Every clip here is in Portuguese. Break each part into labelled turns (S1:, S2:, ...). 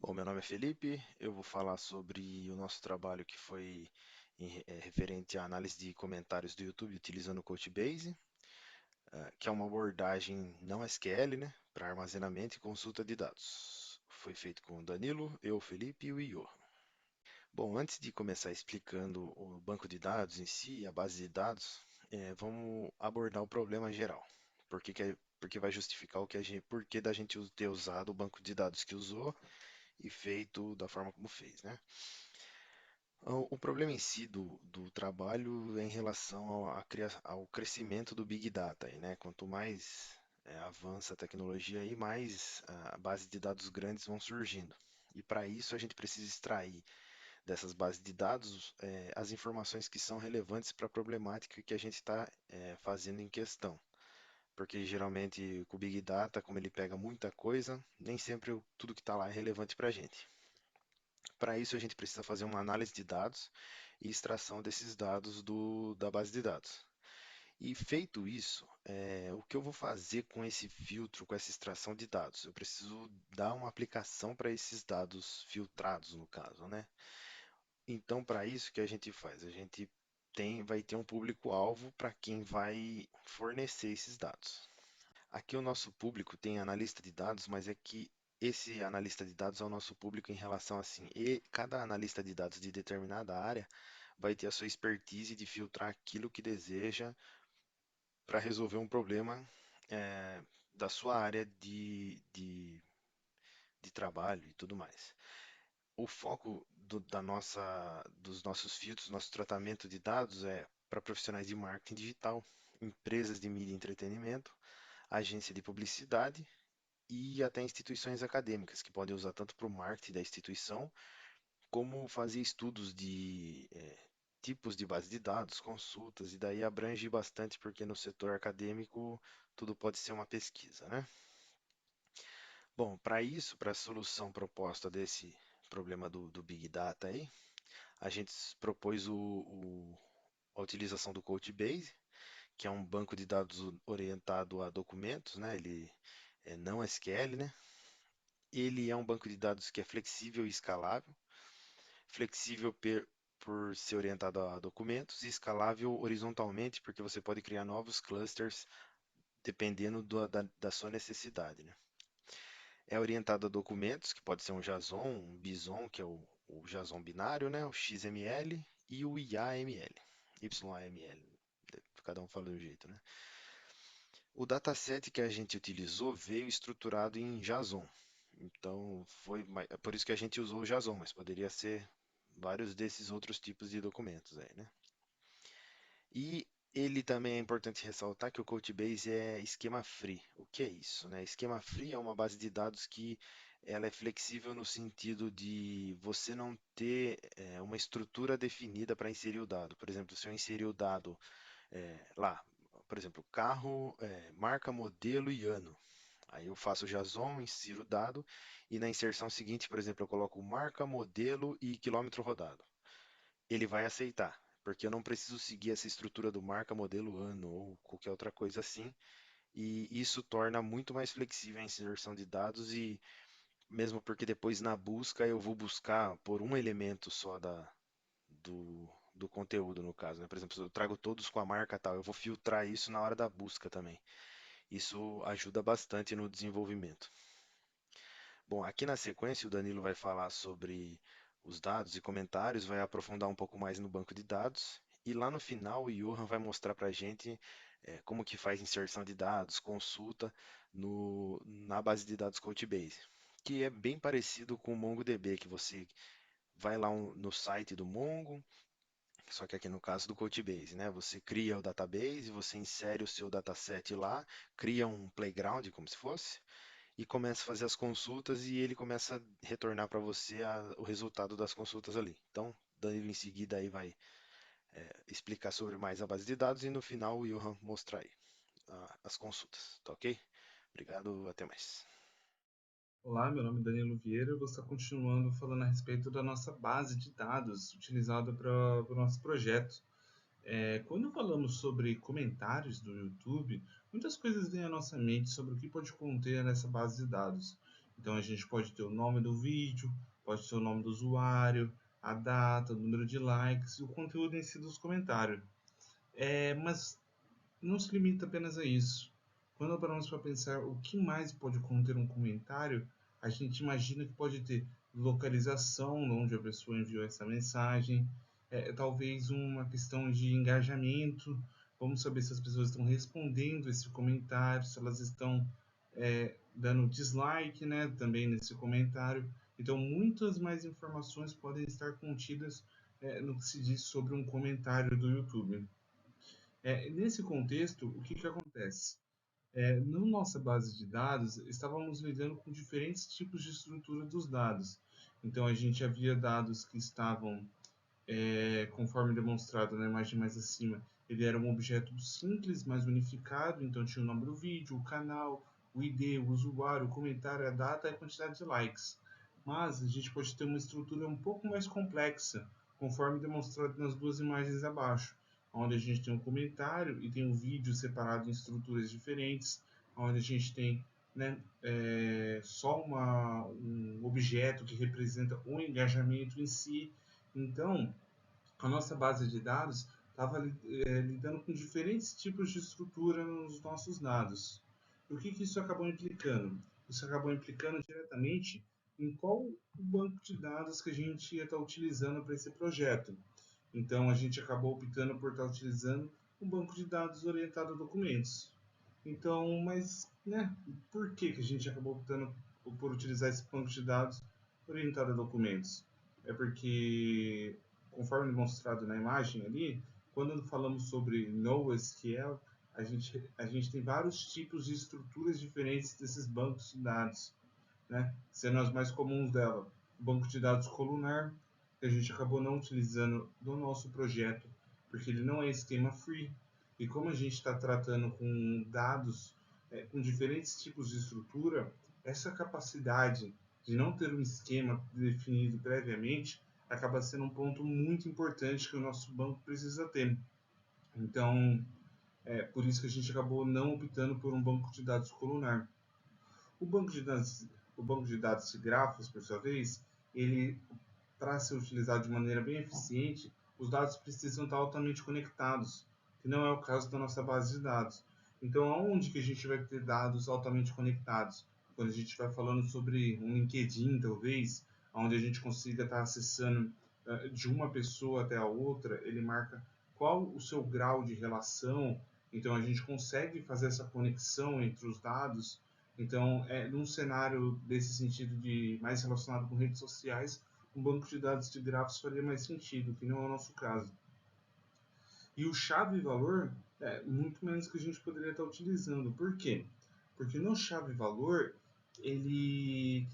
S1: Bom, meu nome é Felipe, eu vou falar sobre o nosso trabalho que foi referente à análise de comentários do YouTube utilizando o Couchbase, que é uma abordagem não SQL, né, para armazenamento e consulta de dados. Foi feito com o Danilo, eu, o Felipe e o Iô. Bom, antes de começar explicando o banco de dados em si, a base de dados, vamos abordar o problema geral. Porque vai justificar por que da gente ter usado o banco de dados que usou e feito da forma como fez, né? O problema em si do trabalho é em relação ao crescimento do Big Data, aí, né? Quanto mais avança a tecnologia, aí, mais a base de dados grandes vão surgindo. E para isso a gente precisa extrair dessas bases de dados as informações que são relevantes para a problemática que a gente está fazendo em questão. Porque geralmente com o Big Data, como ele pega muita coisa, nem sempre tudo que está lá é relevante para a gente. Para isso, a gente precisa fazer uma análise de dados e extração desses dados da base de dados. E feito isso, o que eu vou fazer com esse filtro, com essa extração de dados? Eu preciso dar uma aplicação para esses dados filtrados, no caso, né? Então, para isso que a gente faz? A gente vai ter um público-alvo para quem vai fornecer esses dados. Aqui o nosso público tem analista de dados, mas é que esse analista de dados é o nosso público em relação assim, e cada analista de dados de determinada área vai ter a sua expertise de filtrar aquilo que deseja para resolver um problema da sua área de trabalho e tudo mais. O foco dos nossos filtros, nosso tratamento de dados é para profissionais de marketing digital, empresas de mídia e entretenimento, agência de publicidade e até instituições acadêmicas, que podem usar tanto para o marketing da instituição, como fazer estudos de tipos de base de dados, consultas, e daí abrange bastante, porque no setor acadêmico tudo pode ser uma pesquisa, né? Bom, para isso, para a solução proposta desse problema do Big Data aí, a gente propôs a utilização do Couchbase, que é um banco de dados orientado a documentos, né? Ele é não SQL, né? Ele é um banco de dados que é flexível e escalável, flexível por ser orientado a documentos e escalável horizontalmente, porque você pode criar novos clusters dependendo da sua necessidade, né? É orientado a documentos, que pode ser um JSON, um BSON, que é o JSON binário, né? O XML e o YAML. YAML. Cada um fala de um jeito, né? O dataset que a gente utilizou veio estruturado em JSON. Então, é por isso que a gente usou o JSON, mas poderia ser vários desses outros tipos de documentos aí, né? E ele também é importante ressaltar que o Couchbase é esquema free. O que é isso, né? Esquema free é uma base de dados que ela é flexível no sentido de você não ter uma estrutura definida para inserir o dado. Por exemplo, se eu inserir o dado lá, por exemplo, carro, marca, modelo e ano. Aí eu faço o JSON, insiro o dado e na inserção seguinte, por exemplo, eu coloco marca, modelo e quilômetro rodado. Ele vai aceitar, porque eu não preciso seguir essa estrutura do marca, modelo, ano ou qualquer outra coisa assim. E isso torna muito mais flexível a inserção de dados e mesmo porque depois na busca eu vou buscar por um elemento só do conteúdo no caso, né? Por exemplo, se eu trago todos com a marca tal, eu vou filtrar isso na hora da busca também. Isso ajuda bastante no desenvolvimento. Bom, aqui na sequência o Danilo vai falar sobre os dados e comentários, vai aprofundar um pouco mais no banco de dados e lá no final o Johan vai mostrar para a gente como que faz inserção de dados, consulta na base de dados Couchbase, que é bem parecido com o MongoDB, que você vai lá no site do Mongo, só que aqui no caso do Couchbase, né? Você cria o database, você insere o seu dataset lá, cria um playground como se fosse, e começa a fazer as consultas e ele começa a retornar para você o resultado das consultas ali. Então, Danilo em seguida aí vai explicar sobre mais a base de dados e no final o Johan mostrar aí as consultas, tá ok? Obrigado, até mais.
S2: Olá, meu nome é Danilo Vieira. Eu vou estar continuando falando a respeito da nossa base de dados utilizada para o nosso projeto. Quando falamos sobre comentários do YouTube, muitas coisas vêm à nossa mente sobre o que pode conter nessa base de dados. Então a gente pode ter o nome do vídeo, pode ter o nome do usuário, a data, o número de likes e o conteúdo em si dos comentários. Mas não se limita apenas a isso. Quando paramos para pensar o que mais pode conter um comentário, a gente imagina que pode ter localização, onde a pessoa enviou essa mensagem, talvez uma questão de engajamento, vamos saber se as pessoas estão respondendo esse comentário, se elas estão dando dislike, né, também nesse comentário. Então, muitas mais informações podem estar contidas no que se diz sobre um comentário do YouTube. Nesse contexto, o que acontece? Na nossa base de dados, estávamos lidando com diferentes tipos de estrutura dos dados. Então, a gente havia dados que estavam, conforme demonstrado na imagem mais acima, ele era um objeto simples, mas unificado, então tinha o nome do vídeo, o canal, o ID, o usuário, o comentário, a data e a quantidade de likes. Mas a gente pode ter uma estrutura um pouco mais complexa, conforme demonstrado nas duas imagens abaixo, onde a gente tem um comentário e tem um vídeo separado em estruturas diferentes, onde a gente tem, né, só um objeto que representa o engajamento em si. Então, a nossa base de dados estava lidando com diferentes tipos de estrutura nos nossos dados. E o que isso acabou implicando? Isso acabou implicando diretamente em qual o banco de dados que a gente ia estar utilizando para esse projeto. Então, a gente acabou optando por estar utilizando um banco de dados orientado a documentos. Então, mas, né, por que a gente acabou optando por utilizar esse banco de dados orientado a documentos? É porque, conforme demonstrado na imagem ali, quando falamos sobre NoSQL, a gente tem vários tipos de estruturas diferentes desses bancos de dados, né? Sendo as mais comuns dela, o banco de dados colunar, que a gente acabou não utilizando no nosso projeto, porque ele não é esquema free. E como a gente está tratando com dados com diferentes tipos de estrutura, essa capacidade de não ter um esquema definido previamente acaba sendo um ponto muito importante que o nosso banco precisa ter. Então, por isso que a gente acabou não optando por um banco de dados colunar. O banco de dados, o banco de dados de grafos, por sua vez, ele, para ser utilizado de maneira bem eficiente, os dados precisam estar altamente conectados, que não é o caso da nossa base de dados. Então, aonde que a gente vai ter dados altamente conectados? Quando a gente vai falando sobre um LinkedIn, talvez, onde a gente consiga estar acessando de uma pessoa até a outra, ele marca qual o seu grau de relação, então a gente consegue fazer essa conexão entre os dados. Então, num cenário desse sentido de mais relacionado com redes sociais, um banco de dados de grafos faria mais sentido, que não é o nosso caso. E o chave-valor é muito menos que a gente poderia estar utilizando. Por quê? Porque no chave-valor, ele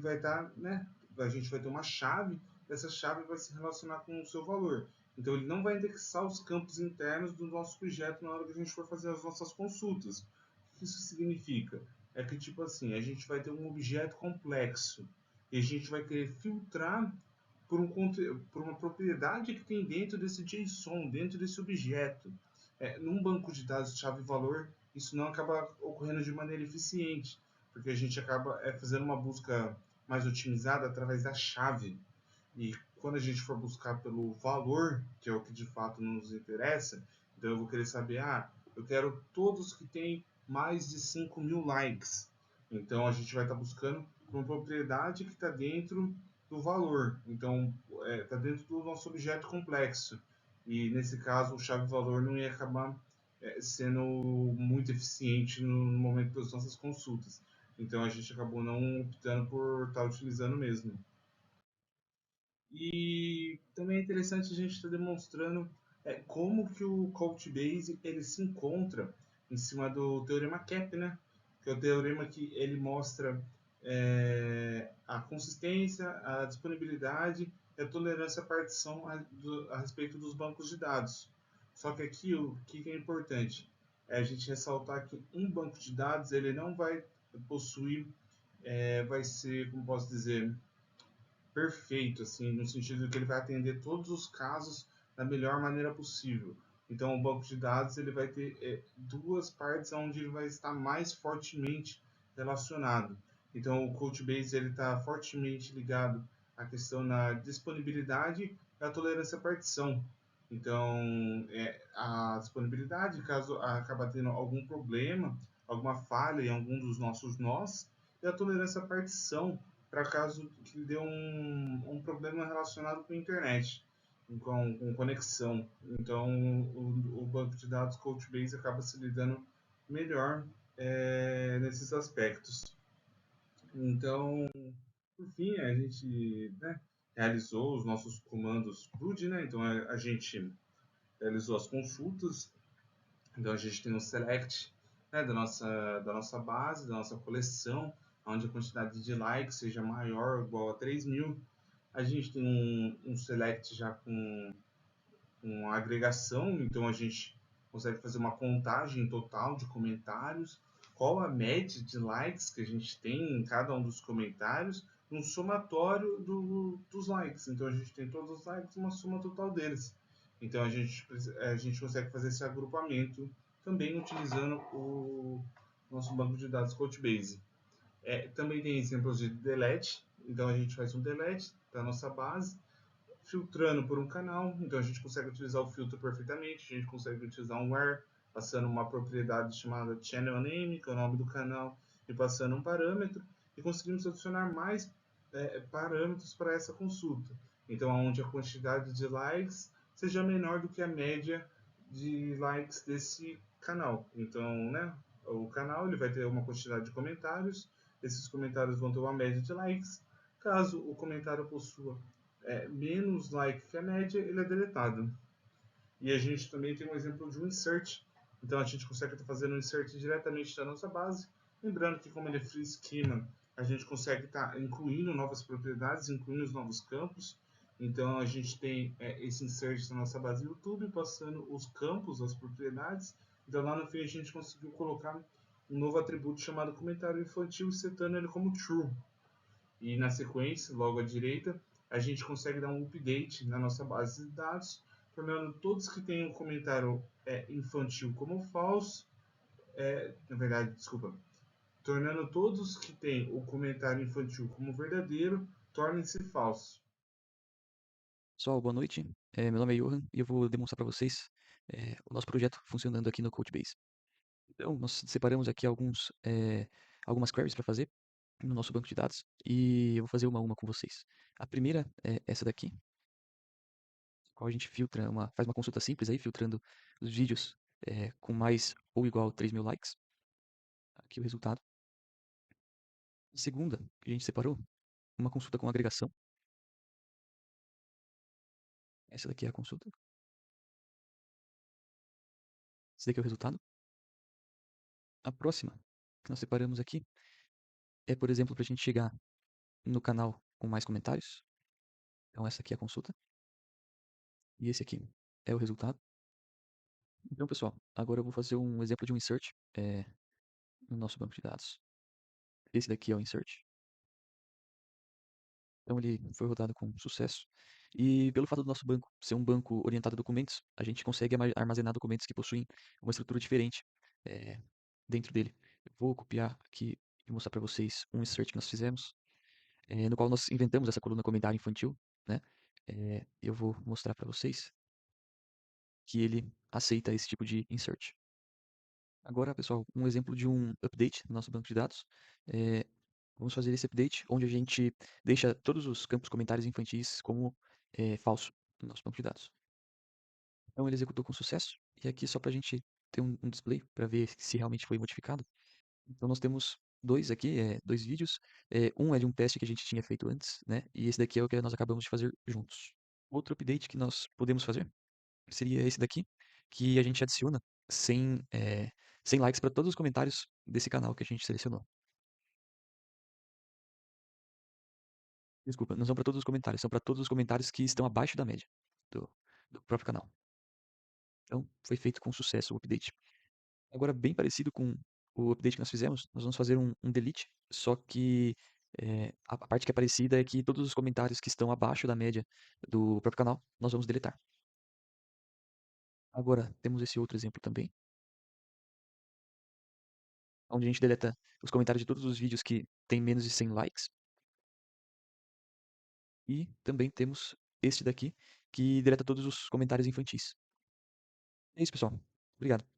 S2: vai estar, né? A gente vai ter uma chave, essa chave vai se relacionar com o seu valor. Então, ele não vai indexar os campos internos do nosso objeto na hora que a gente for fazer as nossas consultas. O que isso significa? É que, tipo assim, a gente vai ter um objeto complexo e a gente vai querer filtrar por uma propriedade que tem dentro desse JSON, dentro desse objeto. Num banco de dados de chave-valor, isso não acaba ocorrendo de maneira eficiente, porque a gente acaba fazendo uma busca mais otimizada através da chave. E quando a gente for buscar pelo valor, que é o que de fato nos interessa, então eu vou querer saber, eu quero todos que têm mais de 5.000 likes. Então a gente vai estar buscando uma propriedade que está dentro do valor. Então está dentro do nosso objeto complexo. E nesse caso o chave-valor não ia acabar sendo muito eficiente no momento das nossas consultas. Então a gente acabou não optando por estar utilizando mesmo. E também é interessante a gente estar demonstrando como que o Couchbase ele se encontra em cima do teorema CAP, né? Que é o teorema que ele mostra a consistência, a disponibilidade e a tolerância à partição a respeito dos bancos de dados. Só que aqui o que é importante é a gente ressaltar que um banco de dados ele não vai possuir, vai ser, como posso dizer, perfeito, assim, no sentido de que ele vai atender todos os casos da melhor maneira possível. Então, o banco de dados ele vai ter duas partes onde ele vai estar mais fortemente relacionado. Então, o Coachbase ele está fortemente ligado à questão da disponibilidade e à tolerância à partição. Então, a disponibilidade, caso acaba tendo algum problema, alguma falha em algum dos nossos nós, e a tolerância à partição, para caso que dê um problema relacionado com a internet, com conexão. Então, o banco de dados Coachbase acaba se lidando melhor nesses aspectos. Então, por fim, a gente, né, realizou os nossos comandos CRUD, né? Então, a gente realizou as consultas. Então, a gente tem um select, né, da nossa base, da nossa coleção, onde a quantidade de likes seja maior ou igual a 3.000. A gente tem um select já com agregação, então a gente consegue fazer uma contagem total de comentários, qual a média de likes que a gente tem em cada um dos comentários, um somatório dos likes. Então a gente tem todos os likes, uma soma total deles. Então a gente consegue fazer esse agrupamento também utilizando o nosso banco de dados Codebase. Também tem exemplos de delete, então a gente faz um delete da nossa base, filtrando por um canal, então a gente consegue utilizar o filtro perfeitamente, a gente consegue utilizar um where, passando uma propriedade chamada channel name, que é o nome do canal, e passando um parâmetro, e conseguimos adicionar mais parâmetros para essa consulta. Então, onde a quantidade de likes seja menor do que a média de likes desse canal. Então, né, o canal ele vai ter uma quantidade de comentários, esses comentários vão ter uma média de likes. Caso o comentário possua menos like que a média, ele é deletado. E a gente também tem um exemplo de um insert. Então a gente consegue estar fazendo um insert diretamente da nossa base. Lembrando que como ele é free schema, a gente consegue estar incluindo novas propriedades, incluindo os novos campos. Então a gente tem esse insert na nossa base YouTube, passando os campos, as propriedades. Então lá no fim a gente conseguiu colocar um novo atributo chamado comentário infantil, setando ele como true. E na sequência, logo à direita, a gente consegue dar um update na nossa base de dados, tornando todos que têm um comentário infantil como falso, na verdade, desculpa, tornando todos que têm o comentário infantil como verdadeiro, tornem-se falsos.
S3: Pessoal, boa noite. Meu nome é Johan e eu vou demonstrar para vocês o nosso projeto funcionando aqui no Codebase. Então, nós separamos aqui algumas queries para fazer no nosso banco de dados e eu vou fazer uma a uma com vocês. A primeira é essa daqui, qual a gente faz uma consulta simples aí, filtrando os vídeos com mais ou igual a 3.000 likes. Aqui o resultado. A segunda, que a gente separou, uma consulta com agregação. Essa daqui é a consulta. Esse daqui é o resultado. A próxima, que nós separamos aqui, é, por exemplo, para a gente chegar no canal com mais comentários. Então essa aqui é a consulta. E esse aqui é o resultado. Então, pessoal, agora eu vou fazer um exemplo de um insert no nosso banco de dados. Esse daqui é o insert. Então ele foi rodado com sucesso. E pelo fato do nosso banco ser um banco orientado a documentos, a gente consegue armazenar documentos que possuem uma estrutura diferente dentro dele. Eu vou copiar aqui e mostrar para vocês um insert que nós fizemos, no qual nós inventamos essa coluna comentário infantil, né? Eu vou mostrar para vocês que ele aceita esse tipo de insert. Agora, pessoal, um exemplo de um update no nosso banco de dados. Eh, Vamos fazer esse update onde a gente deixa todos os campos comentários infantis como falso no nosso banco de dados. Então ele executou com sucesso. E aqui só para a gente ter um display para ver se realmente foi modificado. Então nós temos dois aqui, dois vídeos. Um é de um teste que a gente tinha feito antes, né? E esse daqui é o que nós acabamos de fazer juntos. Outro update que nós podemos fazer seria esse daqui, que a gente adiciona 100 likes para todos os comentários desse canal que a gente selecionou. Desculpa, não são para todos os comentários, são para todos os comentários que estão abaixo da média do, do próprio canal. Então, foi feito com sucesso o update. Agora, bem parecido com o update que nós fizemos, nós vamos fazer um delete, só que a parte que é parecida é que todos os comentários que estão abaixo da média do próprio canal, nós vamos deletar. Agora, temos esse outro exemplo também. onde a gente deleta os comentários de todos os vídeos que tem menos de 100 likes. E também temos este daqui, que deleta todos os comentários infantis. É isso, pessoal. Obrigado.